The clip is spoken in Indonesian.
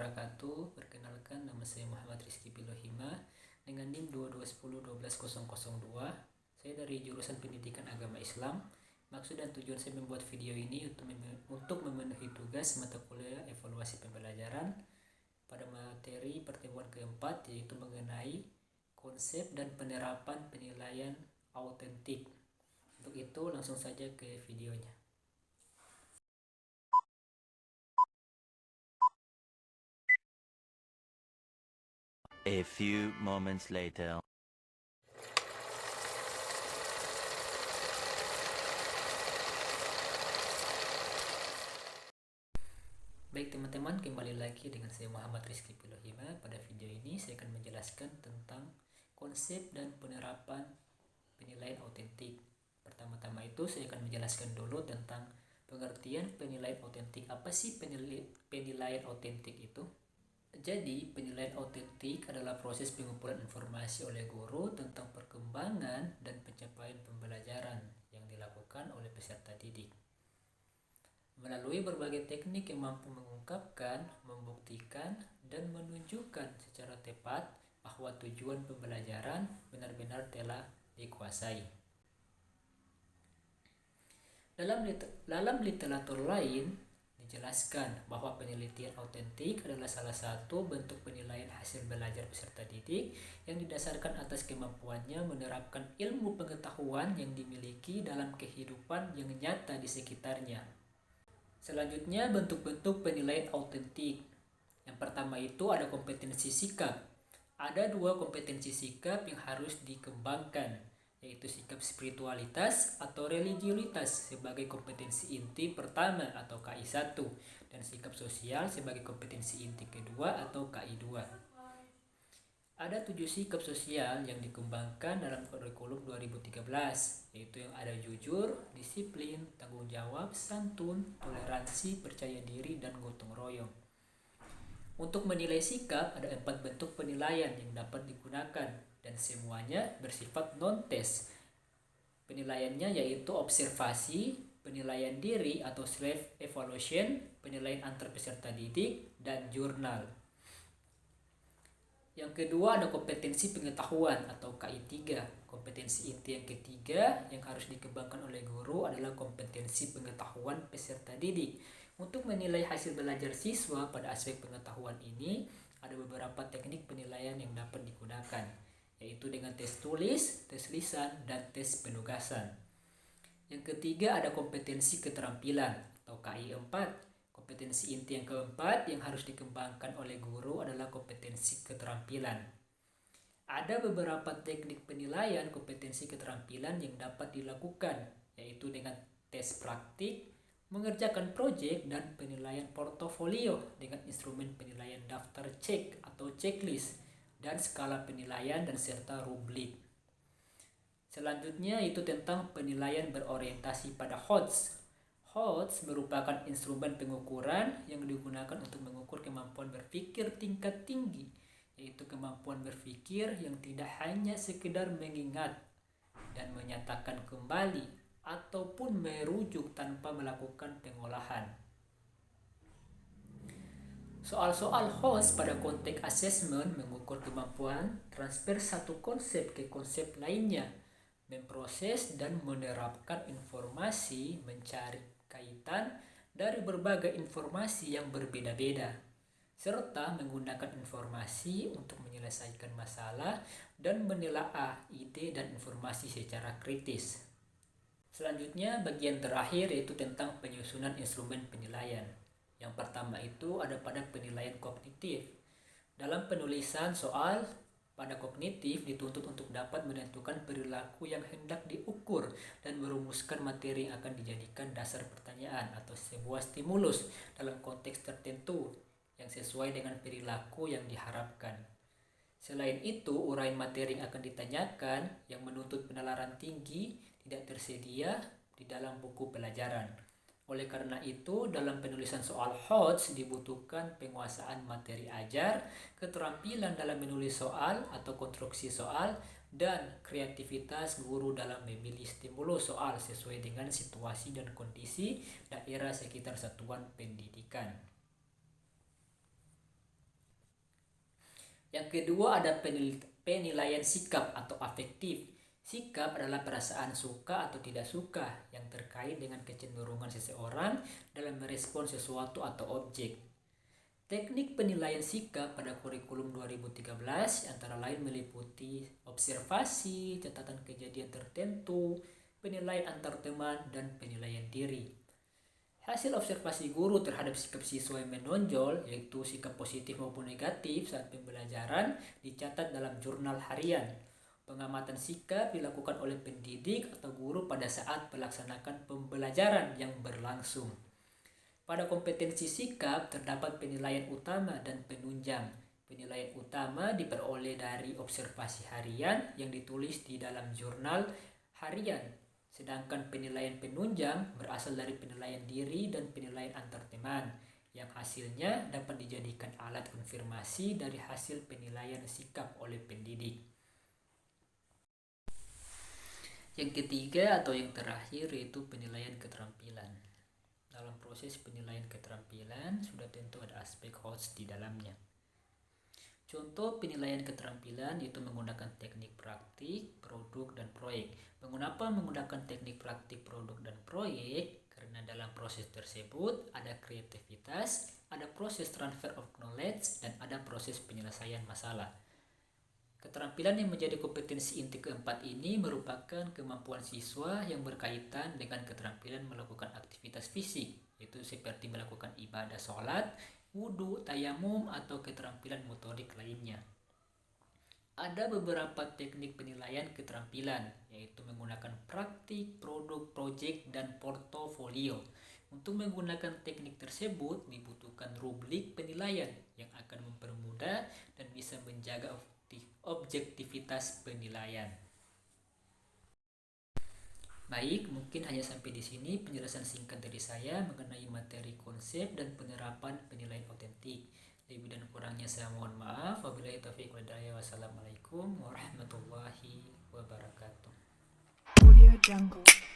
wabarakatuh. Perkenalkan, nama saya Muhammad Rizky Pilohima dengan NIM 2210-12002. Saya dari jurusan Pendidikan Agama Islam. Maksud dan tujuan saya membuat video ini untuk memenuhi tugas mata kuliah evaluasi pembelajaran pada materi pertemuan keempat, yaitu mengenai konsep dan penerapan penilaian autentik. Untuk itu langsung saja ke videonya. A few moments later. Baik teman-teman, kembali lagi dengan saya Muhammad Rizky Pilohima. Pada video ini saya akan menjelaskan tentang konsep dan penerapan penilaian autentik. Pertama-tama itu saya akan menjelaskan dulu tentang pengertian penilaian autentik. Apa sih penilaian autentik itu? Jadi, penilaian autentik adalah proses pengumpulan informasi oleh guru tentang perkembangan dan pencapaian pembelajaran yang dilakukan oleh peserta didik. Melalui berbagai teknik yang mampu mengungkapkan, membuktikan, dan menunjukkan secara tepat bahwa tujuan pembelajaran benar-benar telah dikuasai. Dalam literatur lain, dijelaskan bahwa penelitian autentik adalah salah satu bentuk penilaian hasil belajar peserta didik yang didasarkan atas kemampuannya menerapkan ilmu pengetahuan yang dimiliki dalam kehidupan yang nyata di sekitarnya. Selanjutnya, bentuk-bentuk penilaian autentik. Yang pertama itu ada kompetensi sikap. Ada dua kompetensi sikap yang harus dikembangkan, yaitu sikap spiritualitas atau religiulitas sebagai kompetensi inti pertama atau KI1 dan sikap sosial sebagai kompetensi inti kedua atau KI2. Ada 7 sikap sosial yang dikembangkan dalam kurikulum 2013, yaitu yang ada jujur, disiplin, tanggung jawab, santun, toleransi, percaya diri, dan gotong royong. Untuk menilai sikap, ada 4 bentuk penilaian yang dapat digunakan dan semuanya bersifat non-tes. Penilaiannya yaitu observasi, penilaian diri atau self-evaluation, penilaian antar peserta didik, dan jurnal. Yang kedua ada kompetensi pengetahuan atau KI3. Kompetensi inti yang ketiga yang harus dikembangkan oleh guru adalah kompetensi pengetahuan peserta didik. Untuk menilai hasil belajar siswa pada aspek pengetahuan ini, ada beberapa teknik penilaian yang dapat digunakan, yaitu dengan tes tulis, tes lisan, dan tes penugasan. Yang ketiga ada kompetensi keterampilan atau KI4. Kompetensi inti yang keempat yang harus dikembangkan oleh guru adalah kompetensi keterampilan. Ada beberapa teknik penilaian kompetensi keterampilan yang dapat dilakukan, yaitu dengan tes praktik, mengerjakan proyek, dan penilaian portofolio dengan instrumen penilaian daftar cek atau checklist, dan skala penilaian dan serta rubrik. Selanjutnya itu tentang penilaian berorientasi pada HOTS. HOTS merupakan instrumen pengukuran yang digunakan untuk mengukur kemampuan berpikir tingkat tinggi, yaitu kemampuan berpikir yang tidak hanya sekedar mengingat dan menyatakan kembali ataupun merujuk tanpa melakukan pengolahan. Soal-soal HOTS pada konteks assessment mengukur kemampuan transfer satu konsep ke konsep lainnya, memproses dan menerapkan informasi, mencari kaitan dari berbagai informasi yang berbeda-beda, serta menggunakan informasi untuk menyelesaikan masalah dan menelaah ide dan informasi secara kritis. Selanjutnya bagian terakhir yaitu tentang penyusunan instrumen penilaian. Yang pertama itu ada pada penilaian kognitif. Dalam penulisan soal pada kognitif dituntut untuk dapat menentukan perilaku yang hendak diukur dan merumuskan materi yang akan dijadikan dasar pertanyaan atau sebuah stimulus dalam konteks tertentu yang sesuai dengan perilaku yang diharapkan. Selain itu, uraian materi yang akan ditanyakan yang menuntut penalaran tinggi tidak tersedia di dalam buku pelajaran. Oleh karena itu, dalam penulisan soal HOTS dibutuhkan penguasaan materi ajar, keterampilan dalam menulis soal atau konstruksi soal, dan kreativitas guru dalam memilih stimulus soal sesuai dengan situasi dan kondisi daerah sekitar satuan pendidikan. Yang kedua ada penilaian sikap atau afektif. Sikap adalah perasaan suka atau tidak suka yang terkait dengan kecenderungan seseorang dalam merespon sesuatu atau objek. Teknik penilaian sikap pada kurikulum 2013 antara lain meliputi observasi, catatan kejadian tertentu, penilaian antar teman, dan penilaian diri. Hasil observasi guru terhadap sikap siswa yang menonjol, yaitu sikap positif maupun negatif saat pembelajaran, dicatat dalam jurnal harian. Pengamatan sikap dilakukan oleh pendidik atau guru pada saat melaksanakan pembelajaran yang berlangsung. Pada kompetensi sikap terdapat penilaian utama dan penunjang. Penilaian utama diperoleh dari observasi harian yang ditulis di dalam jurnal harian. Sedangkan penilaian penunjang berasal dari penilaian diri dan penilaian antar teman, yang hasilnya dapat dijadikan alat konfirmasi dari hasil penilaian sikap oleh pendidik. Yang ketiga atau yang terakhir yaitu penilaian keterampilan. Dalam proses penilaian keterampilan sudah tentu ada aspek HOTS di dalamnya. Contoh penilaian keterampilan yaitu menggunakan teknik praktik, produk, dan proyek. Mengapa menggunakan teknik praktik, produk, dan proyek? Karena dalam proses tersebut ada kreativitas, ada proses transfer of knowledge, dan ada proses penyelesaian masalah. Keterampilan yang menjadi kompetensi inti keempat ini merupakan kemampuan siswa yang berkaitan dengan keterampilan melakukan aktivitas fisik, yaitu seperti melakukan ibadah sholat, wudhu, tayamum, atau keterampilan motorik lainnya. Ada beberapa teknik penilaian keterampilan, yaitu menggunakan praktik, produk, proyek, dan portofolio. Untuk menggunakan teknik tersebut dibutuhkan rubrik penilaian yang akan mempermudah dan bisa menjaga objektivitas penilaian. Baik, mungkin hanya sampai di sini penjelasan singkat dari saya mengenai materi konsep dan penerapan penilaian otentik. Lebih dan kurangnya saya mohon maaf. Wabillahi taufiq wal hidayah. Wassalamualaikum warahmatullahi wabarakatuh. Audio Jungle.